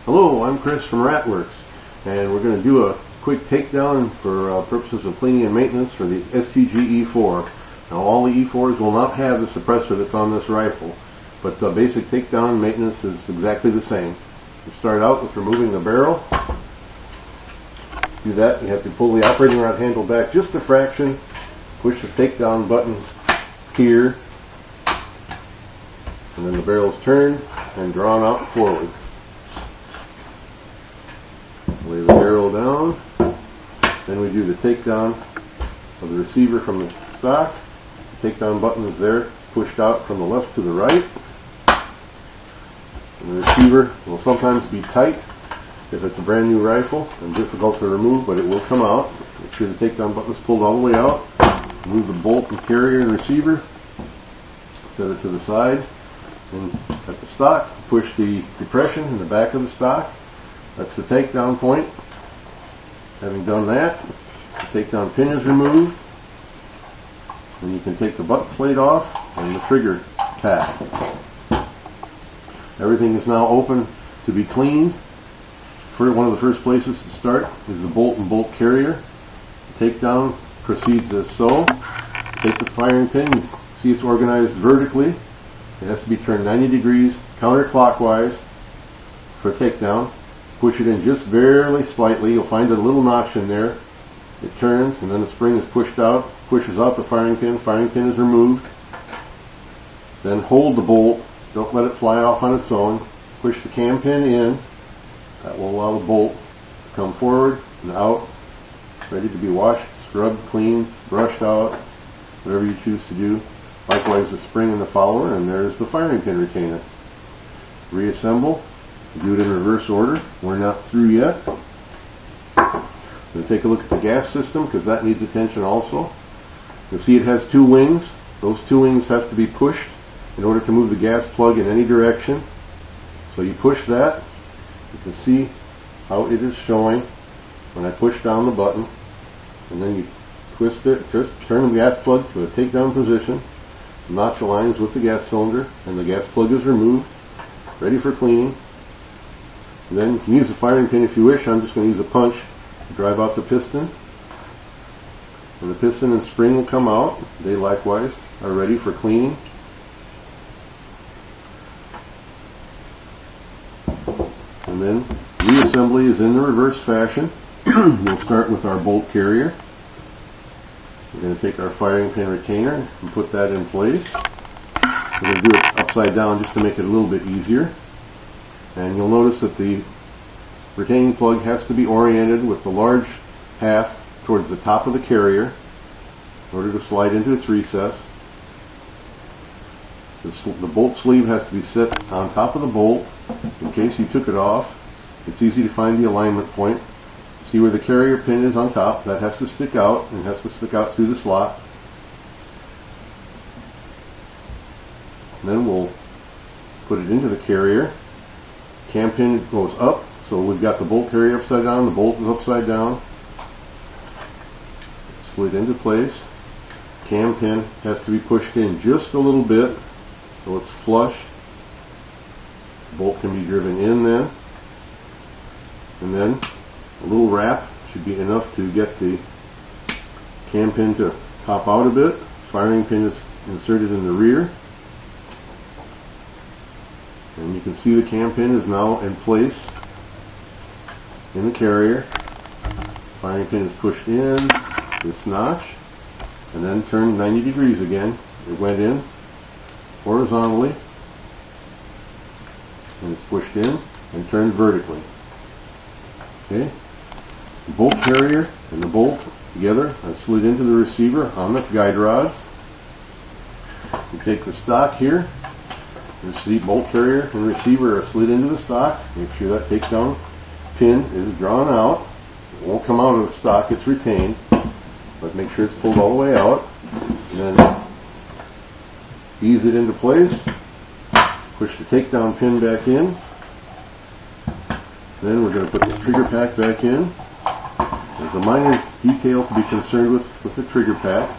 Hello, I'm Chris from Worx, and we're going to do a quick takedown for purposes of cleaning and maintenance for the Stg-E4. Now, all the E4s will not have the suppressor that's on this rifle, but the basic takedown and maintenance is exactly the same. You start out with removing the barrel. To do that, you have to pull the operating rod handle back just a fraction, push the takedown button here, and then the barrel is turned and drawn out forward. Lay the barrel down. Then we do the takedown of the receiver from the stock. The takedown button is there, pushed out from the left to the right. And the receiver will sometimes be tight if it's a brand new rifle and difficult to remove, but it will come out. Make sure the takedown button is pulled all the way out. Remove the bolt and carrier and receiver. Set it to the side. And at the stock, push the depression in the back of the stock. That's the takedown point. Having done that, the takedown pin is removed. And you can take the butt plate off and the trigger pack. Everything is now open to be cleaned. One of the first places to start is the bolt and bolt carrier. The takedown proceeds as so. Take the firing pin, see it's organized vertically. It has to be turned 90 degrees counterclockwise for takedown. Push it in just barely slightly. You'll find a little notch in there. It turns, and then the spring is pushed out, pushes out the firing pin. Firing pin is removed. Then hold the bolt. Don't let it fly off on its own. Push the cam pin in. That will allow the bolt to come forward and out, ready to be washed, scrubbed, cleaned, brushed out, whatever you choose to do. Likewise, the spring and the follower, and there's the firing pin retainer. Reassemble. Do it in reverse order. We're not through yet. We'll take a look at the gas system because that needs attention also. You'll see it has two wings. Those two wings have to be pushed in order to move the gas plug in any direction. So you push that. You can see how it is showing when I push down the button. And then you twist it, turn the gas plug to a takedown position. So notch aligns with the gas cylinder and the gas plug is removed, ready for cleaning. And then you can use the firing pin if you wish. I'm just going to use a punch to drive out the piston. And the piston and spring will come out. They likewise are ready for cleaning. And then reassembly is in the reverse fashion. We'll start with our bolt carrier. We're going to take our firing pin retainer and put that in place. We're going to do it upside down just to make it a little bit easier. And you'll notice that the retaining plug has to be oriented with the large half towards the top of the carrier in order to slide into its recess. The bolt sleeve has to be set on top of the bolt in case you took it off. It's easy to find the alignment point. See where the carrier pin is on top. That has to stick out and has to stick out through the slot. And then we'll put it into the carrier. Cam pin goes up, so we've got the bolt carrier upside down, the bolt is upside down. It's slid into place. Cam pin has to be pushed in just a little bit so it's flush. The bolt can be driven in then. And then a little wrap should be enough to get the cam pin to pop out a bit. Firing pin is inserted in the rear. And you can see the cam pin is now in place in the carrier. Firing pin is pushed in its notch and then turned 90 degrees again. It went in horizontally and it's pushed in and turned vertically. Okay. The bolt carrier and the bolt together are slid into the receiver on the guide rods. You take the stock here. You see bolt carrier and receiver are slid into the stock. Make sure that takedown pin is drawn out. It won't come out of the stock, it's retained. But make sure it's pulled all the way out. And then ease it into place. Push the takedown pin back in. Then we're going to put the trigger pack back in. There's a minor detail to be concerned with the trigger pack.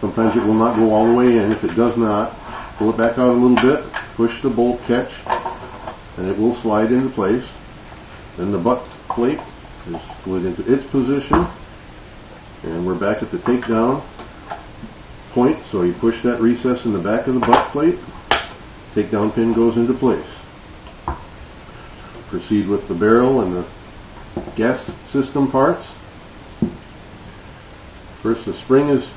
Sometimes it will not go all the way in. If it does not, pull it back out a little bit, push the bolt catch, and it will slide into place. Then the butt plate is slid into its position, and we're back at the takedown point. So you push that recess in the back of the butt plate, takedown pin goes into place. Proceed with the barrel and the gas system parts. First the spring is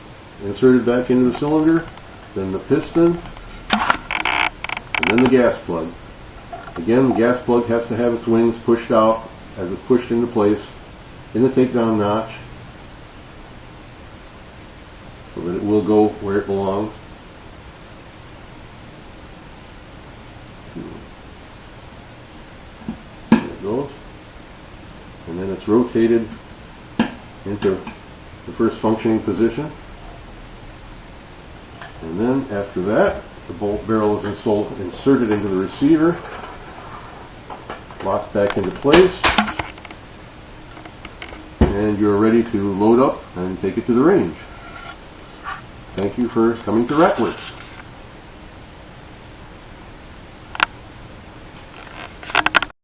inserted back into the cylinder, then the piston, and then the gas plug. Again, the gas plug has to have its wings pushed out as it's pushed into place in the takedown notch so that it will go where it belongs. There it goes. And then it's rotated into the first functioning position. And then after that, the bolt barrel is inserted into the receiver, locked back into place, and you're ready to load up and take it to the range. Thank you for coming to Ratworks.